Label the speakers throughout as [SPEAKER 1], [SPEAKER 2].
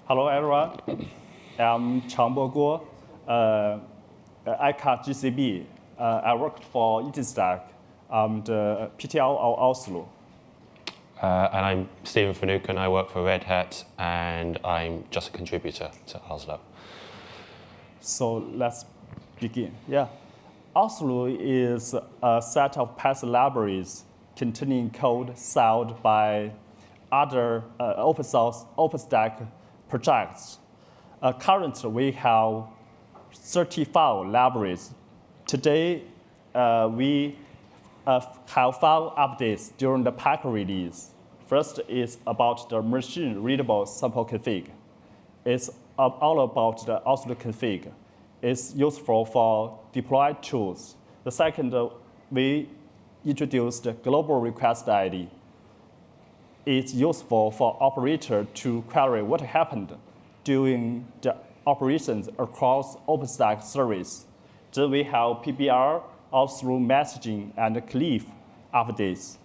[SPEAKER 1] Hello, everyone. I'm Changbo Guo, ICA GCB. I worked for EasyStack. I'm the PTL of Oslo.
[SPEAKER 2] And I'm Stephen Finucane. I work for Red Hat, and I'm just a contributor to Oslo.
[SPEAKER 1] So let's begin. Oslo is a set of Python libraries containing code sold by other open source OpenStack projects. Currently, we have 35 libraries. Today, we have 5 updates during the package release. First is about the machine-readable sample config. It's all about the Oslo config. It's useful for deploy tools. The second, we introduced the global request ID. It's useful for operator to query what happened during the operations across OpenStack service. Then we have PBR, Oslo messaging, and Cliff updates.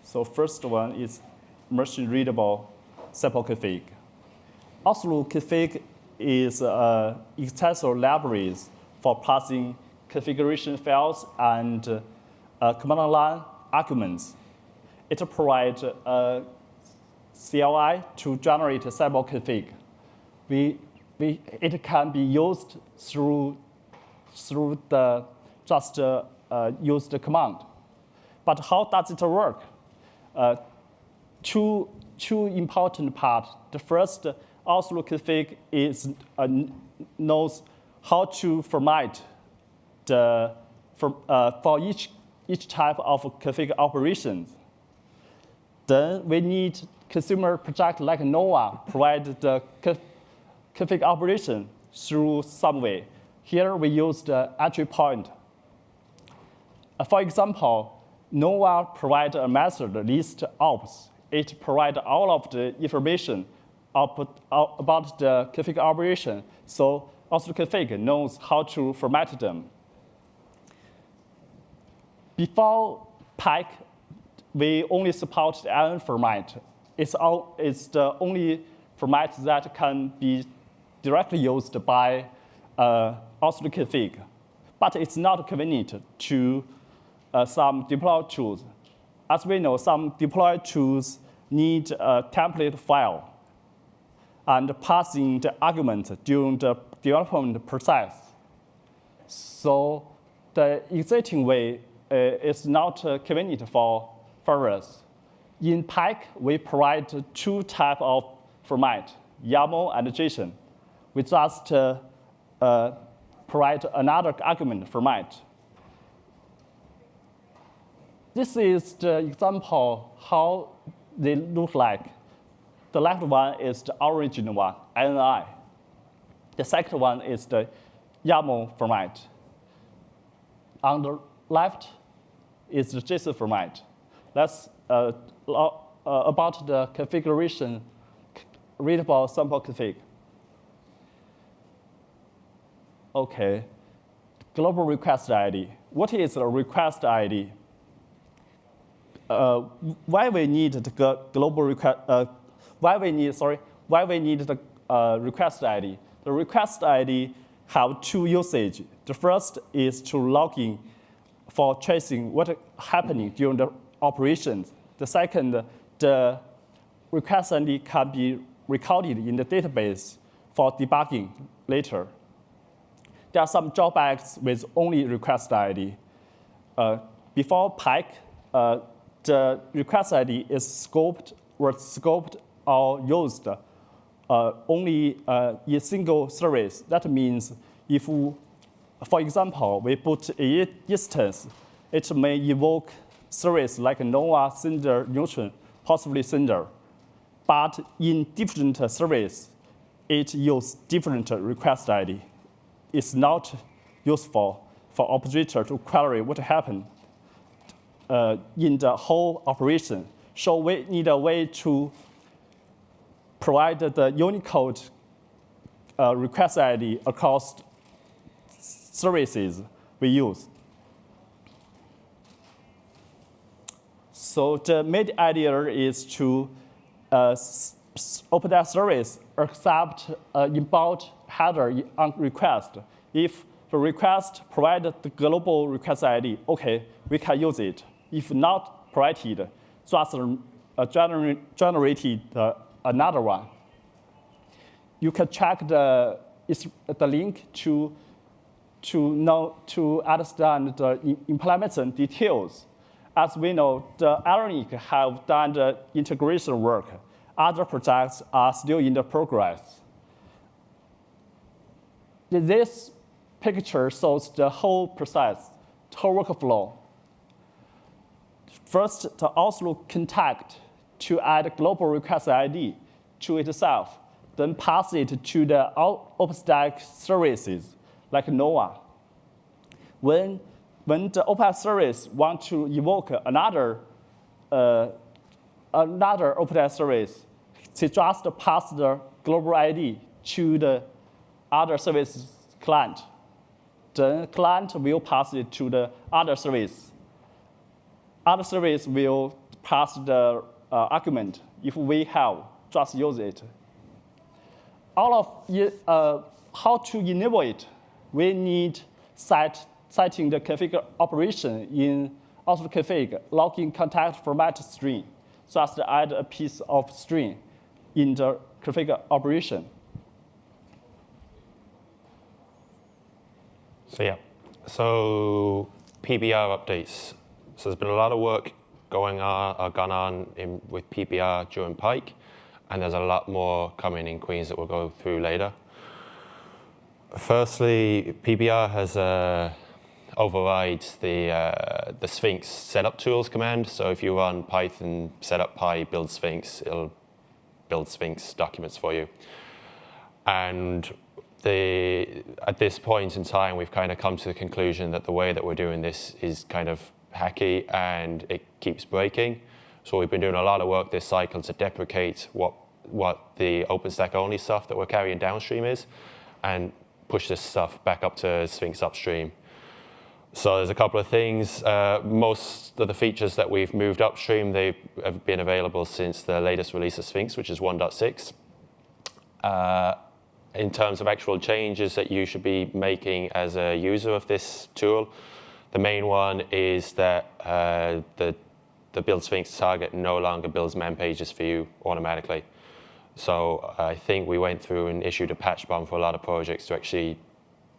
[SPEAKER 1] So first one is machine-readable sample config. Oslo config is extensive libraries for passing configuration files and command line arguments. It provides a CLI to generate a sample config. It can be used through the use the command. But how does it work? Two important parts. The first, Oslo config knows how to format for each type of config operations. Then we need consumer project like Nova provide the config operation through some way. Here we use the entry point. For example, Nova provides a method list ops. It provides all of the information about the config operation. So Oslo config knows how to format them. Before Pike, we only support the IN format. It's the only format that can be directly used by Oslo config. But it's not convenient to some deploy tools. As we know, some deploy tools need a template file and passing the argument during the development process. So the existing way is not convenient for us. In Pike, we provide 2 types of format, YAML and JSON. We just provide another argument format. This is the example how they look like. The left one is the original one, INI. The second one is the YAML format. On the left is the JSON format. That's about the configuration readable sample config. Okay, global request ID. What is a request ID? Why we need the global request? Why we need the request ID? The request ID have 2 usages. The first is to log in for tracing what happening during the operations. The second, the request ID can be recorded in the database for debugging later. There are some drawbacks with only request ID. Before Pike, the request ID was scoped or used only in a single service. That means if, for example, we put an instance, it may invoke service like Nova, sender, neutron, possibly sender. But in different services, it uses different request ID. It's not useful for operator to query what happened in the whole operation. So we need a way to provide the Unicode request ID across services we use. So the main idea is to OpenStack service accept inbound header on request. If the request provides the global request ID, okay, we can use it. If not provided, just generated another one. You can check the link to understand the implementation details. As we know, the Ironic have done the integration work. Other projects are still in the progress. This picture shows the whole process, the whole workflow. First, the Oslo contact to add global request ID to itself, then pass it to the OpenStack services like NOAA. When the OpenStack service wants to evoke another OpenStack service, they just pass the global ID to the other service client. The client will pass it to the other service. Other service will pass the argument. If we have, just use it. All of it, how to enable it, we need setting the config operation in Oslo config, login contact format string, just add a piece of string in the config operation.
[SPEAKER 2] So PBR updates. So there's been a lot of work gone on with PBR during Pike, and there's a lot more coming in Queens that we'll go through later. Firstly, PBR has overrides the Sphinx setup tools command. So if you run Python setup py build Sphinx, it'll build Sphinx documents for you. And at this point in time, we've kind of come to the conclusion that the way that we're doing this is kind of hacky and it keeps breaking. So we've been doing a lot of work this cycle to deprecate what the OpenStack only stuff that we're carrying downstream is and push this stuff back up to Sphinx upstream. So there's a couple of things. Most of the features that we've moved upstream, they have been available since the latest release of Sphinx, which is 1.6. In terms of actual changes that you should be making as a user of this tool, the main one is that the build Sphinx target no longer builds man pages for you automatically. So I think we went through and issued a patch bomb for a lot of projects to actually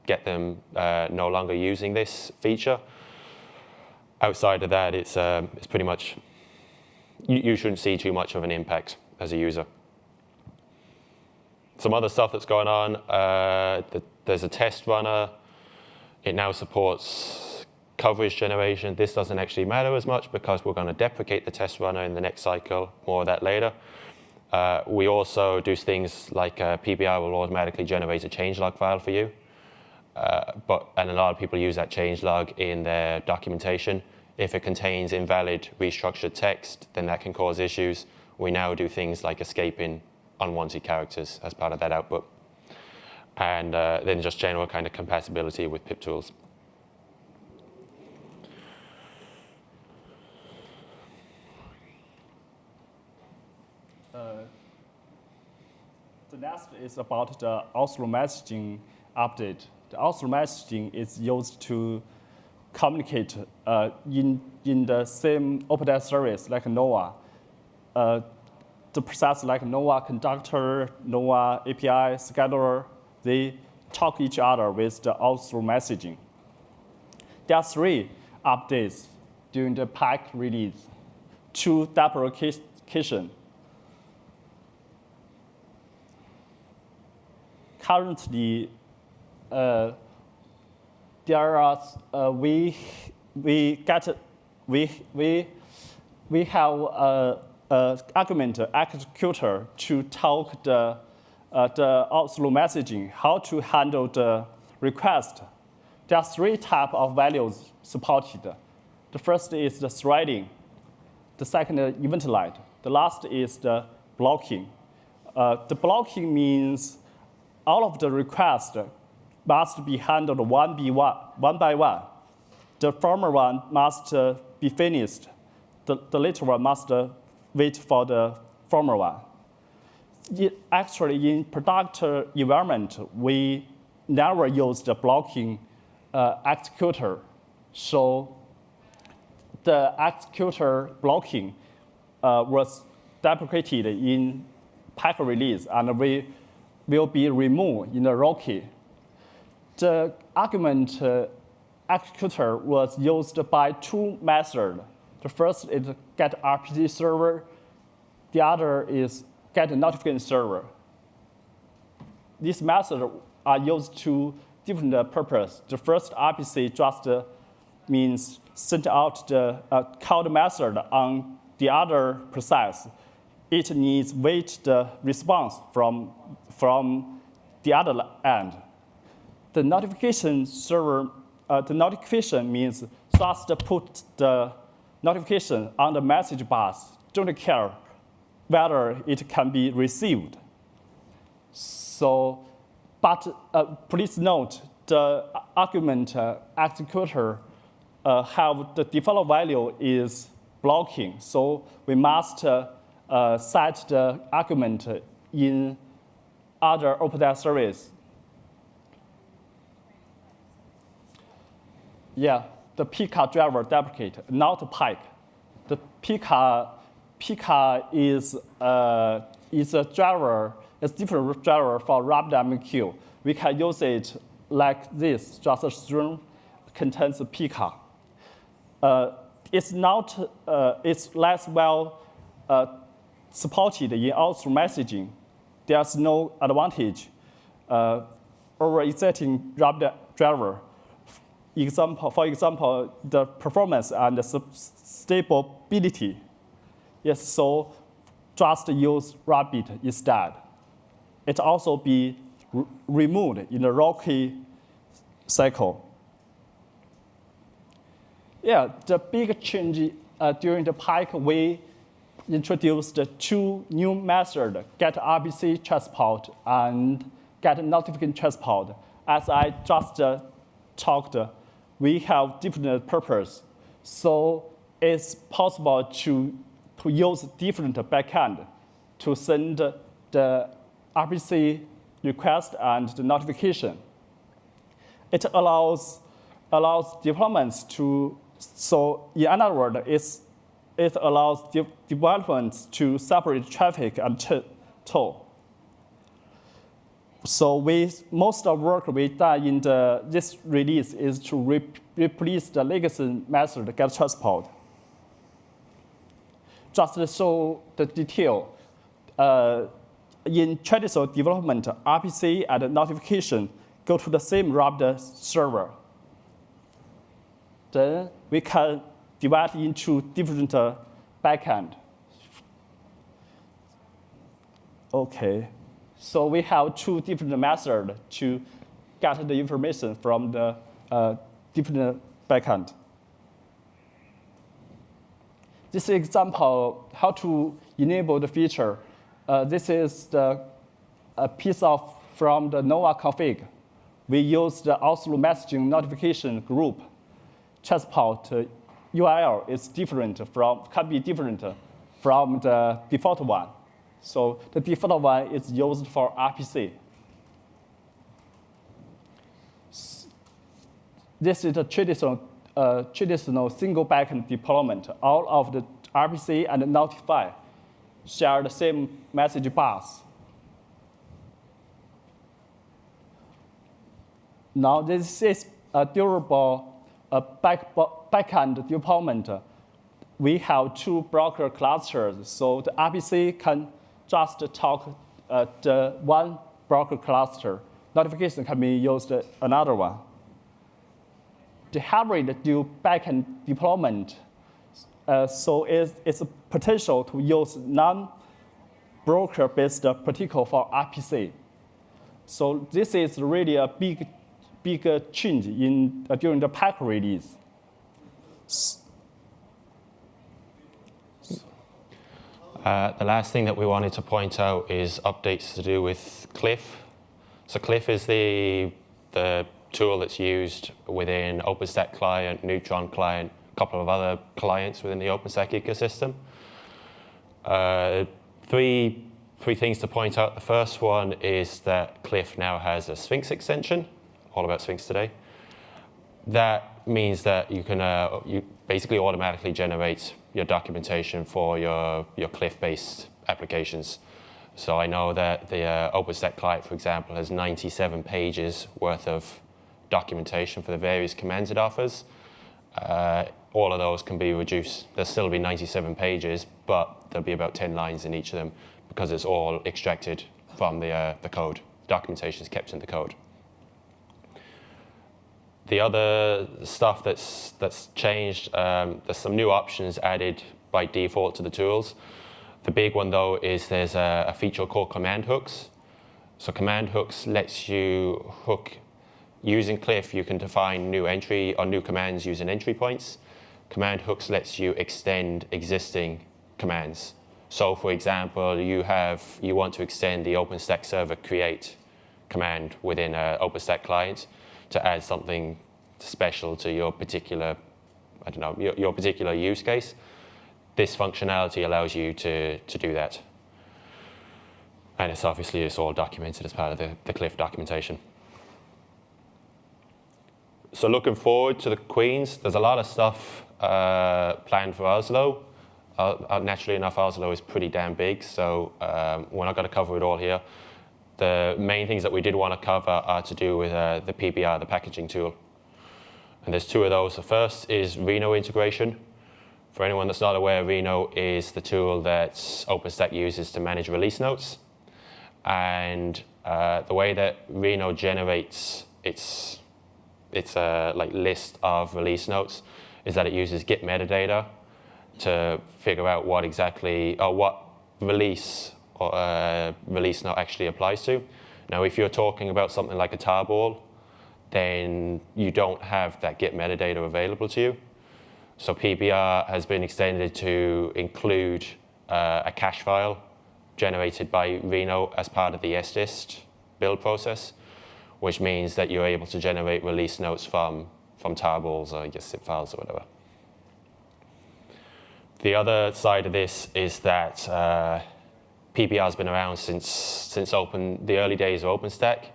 [SPEAKER 2] get them no longer using this feature. Outside of that, it's pretty much, you shouldn't see too much of an impact as a user. Some other stuff that's going on, there's a test runner. It now supports coverage generation. This doesn't actually matter as much because we're going to deprecate the test runner in the next cycle, more of that later. We also do things like PBR will automatically generate a changelog file for you. And a lot of people use that changelog in their documentation. If it contains invalid restructured text, then that can cause issues. We now do things like escaping unwanted characters as part of that output. And then just general kind of compatibility with pip tools.
[SPEAKER 1] The next is about the Oslo messaging update. The Oslo messaging is used to communicate in the same OpenStack service like NOAA. The process like NOAA conductor, NOAA API, scheduler, they talk each other with the Oslo messaging. There are 3 updates during the Pike release. 2 deprecation. Currently, there are we have argument executor to talk the Oslo messaging, how to handle the request. There are 3 types of values supported. The first is the threading. The second is event light. The last is the blocking. The blocking means all of the requests must be handled one by one. The former one must be finished. The later one must wait for the former one. Actually, in product environment, we never used the blocking executor. So the executor blocking was deprecated in pack release, and we will be removed in the Rocky. The argument executor was used by two methods. The first is get RPC server. The other is get notification server. These methods are used to different purpose. The first RPC just means send out the call the method on the other process. It needs wait the response from the other end. The notification server, the notification means just put the notification on the message bus. Don't care whether it can be received. So, but please note the argument executor have the default value is blocking. So we must set the argument in other OpenStack service. Yeah, the Pika driver deprecate, not Pike. The Pika is a driver, it's different driver for RabbitMQ. We can use it like this, just a string contains Pika. It's not, it's less well supported in Oslo messaging. There's no advantage over exiting Rabbit driver. For example, the performance and the stability. Yes, so just use Rabbit instead. It also be removed in the Rocky cycle. Yeah, the big change during the Pike, we introduced two new methods, get RPC transport and get notification transport. As I just talked, we have different purpose. So it's possible to use different backend to send the RPC request and the notification. It allows deployments to, so in other words, it allows developments to separate traffic and toll. So most of the work we've done in this release is to replace the legacy method get transport. Just to show the detail, in traditional development, RPC and notification go to the same Rabbit server. Then we can divide into different backend. Okay, so we have two different methods to get the information from the different backend. This example, how to enable the feature. This is a piece of from the Nova config. We use the Oslo messaging notification group. Transport URL is can be different from the default one. So the default one is used for RPC. This is a traditional single backend deployment. All of the RPC and Notify share the same message bus. Now this is a durable backend deployment. We have two broker clusters, so the RPC can just talk the one broker cluster. Notification can be used another one. The hybrid backend deployment, so it's a potential to use non-broker-based protocol for RPC. So this is really a big change during the Pike release.
[SPEAKER 2] The last thing that we wanted to point out is updates to do with Cliff. So Cliff is the tool that's used within OpenStack Client, Neutron Client, a couple of other clients within the OpenStack ecosystem. Three Three things to point out. The first one is that Cliff now has a Sphinx extension, all about Sphinx today. That means that you can you basically automatically generate your documentation for your Cliff-based applications. So I know that the OpenStack client, for example, has 97 pages worth of documentation for the various commands it offers. All of those can be reduced. There'll still be 97 pages, but there'll be about 10 lines in each of them because it's all extracted from the code. Documentation is kept in the code. The other stuff that's changed, there's some new options added by default to the tools. The big one, though, is there's a feature called command hooks. So command hooks lets you hook. Using Cliff, you can define new entry or new commands using entry points. Command hooks lets you extend existing commands. So, for example, you want to extend the OpenStack server create command within an OpenStack client to add something special to your particular, your particular use case. This functionality allows you to do that. And it's all documented as part of the Cliff documentation. So looking forward to the Queens, there's a lot of stuff planned for Oslo. Naturally enough, Oslo is pretty damn big, so we're not going to cover it all here. The main things that we did want to cover are to do with the PBR, the packaging tool. And there's two of those. The first is Reno integration. For anyone that's not aware, Reno is the tool that OpenStack uses to manage release notes. And the way that Reno generates its list of release notes is that it uses Git metadata to figure out what release or release note actually applies to. Now, if you're talking about something like a tarball, then you don't have that Git metadata available to you. So PBR has been extended to include a cache file generated by Reno as part of the sdist build process, which means that you're able to generate release notes from tarballs or zip files or whatever. The other side of this is that PBR has been around since the early days of OpenStack,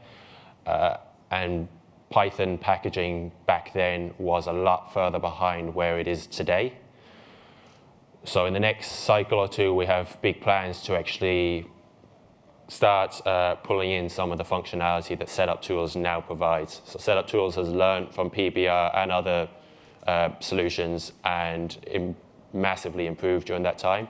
[SPEAKER 2] and Python packaging back then was a lot further behind where it is today. So in the next cycle or two, we have big plans to actually start pulling in some of the functionality that Setup Tools now provides. So Setup Tools has learned from PBR and other solutions and massively improved during that time.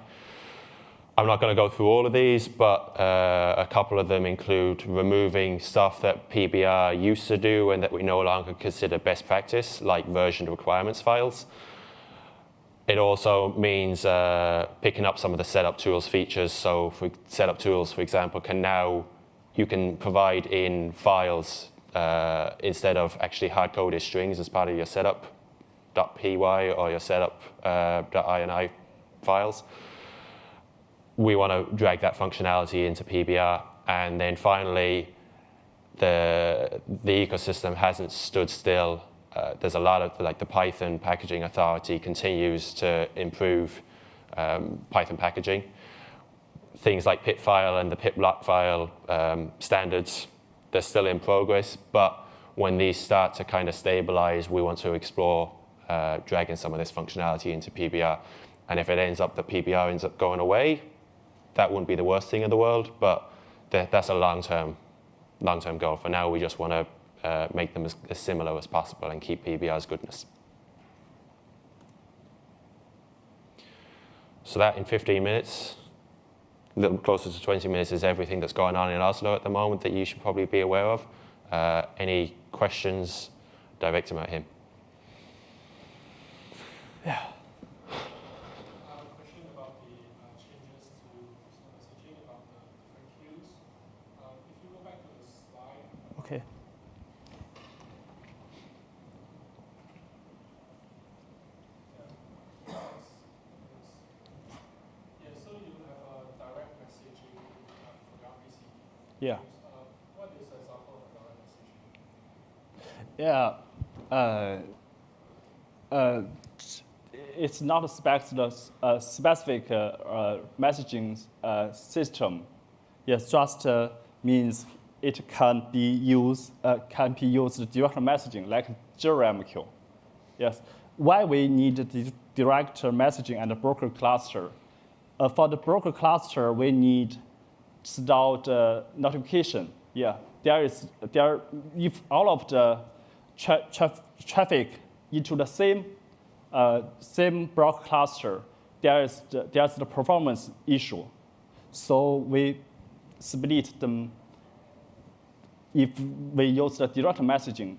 [SPEAKER 2] I'm not going to go through all of these, but a couple of them include removing stuff that PBR used to do and that we no longer consider best practice, like version requirements files. It also means picking up some of the Setup Tools features. So for Setup Tools, for example, you can provide in files instead of actually hard-coded strings as part of your setup.py or your setup.ini files. We want to drag that functionality into PBR. And then finally, the ecosystem hasn't stood still. There's a lot of, the Python Packaging Authority continues to improve Python packaging. Things like pip file and the pip block file standards, they're still in progress. But when these start to kind of stabilize, we want to explore dragging some of this functionality into PBR. And if it ends up that PBR ends up going away, that wouldn't be the worst thing in the world, but that's a long-term goal. For now, we just want to make them as similar as possible and keep PBR's goodness. So that in 15 minutes, a little closer to 20 minutes, is everything that's going on in Oslo at the moment that you should probably be aware of. Any questions, direct them at him.
[SPEAKER 1] Yeah. Okay.
[SPEAKER 3] Yeah, so you have a direct messaging for the RPC.
[SPEAKER 1] Yeah.
[SPEAKER 3] What is an example of direct messaging?
[SPEAKER 1] Yeah. It's not a specific messaging system. Yes, just means it can be used direct messaging like GRMQ. Yes. Why we need the direct messaging and the broker cluster? For the broker cluster, we need store the notification. Yeah, if all of the traffic into the same broker cluster, there's the performance issue. So we split them. If we use the direct messaging,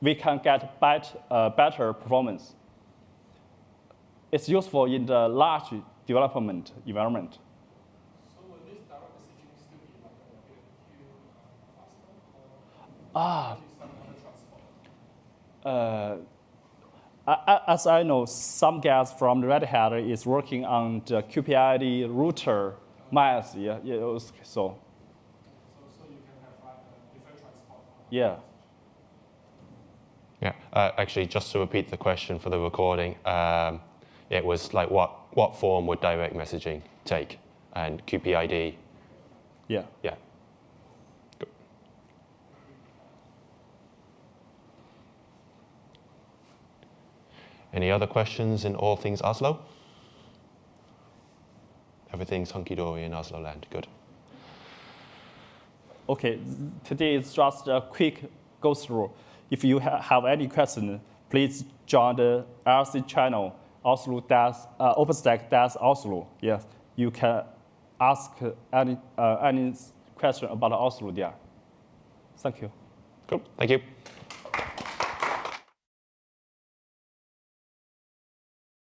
[SPEAKER 1] we can get better performance. It's useful in the large development environment.
[SPEAKER 3] So will this direct messaging still be like a bit faster, or use some other transport?
[SPEAKER 1] As I know, some guys from the Red Hat is working on the QPID router miles. Yeah, so.
[SPEAKER 3] So you can have like a different transport.
[SPEAKER 1] Yeah.
[SPEAKER 2] Yeah, actually, just to repeat the question for the recording, it was like what form would direct messaging take, and QPID.
[SPEAKER 1] Yeah.
[SPEAKER 2] Yeah. Good. Any other questions in all things Oslo? Everything's hunky-dory in Oslo land. Good.
[SPEAKER 1] Okay, today is just a quick go through. If you have any question, please join the RC channel, Oslo OpenStack Oslo. Yes, you can ask any question about Oslo there. Thank you.
[SPEAKER 2] Cool. Thank you.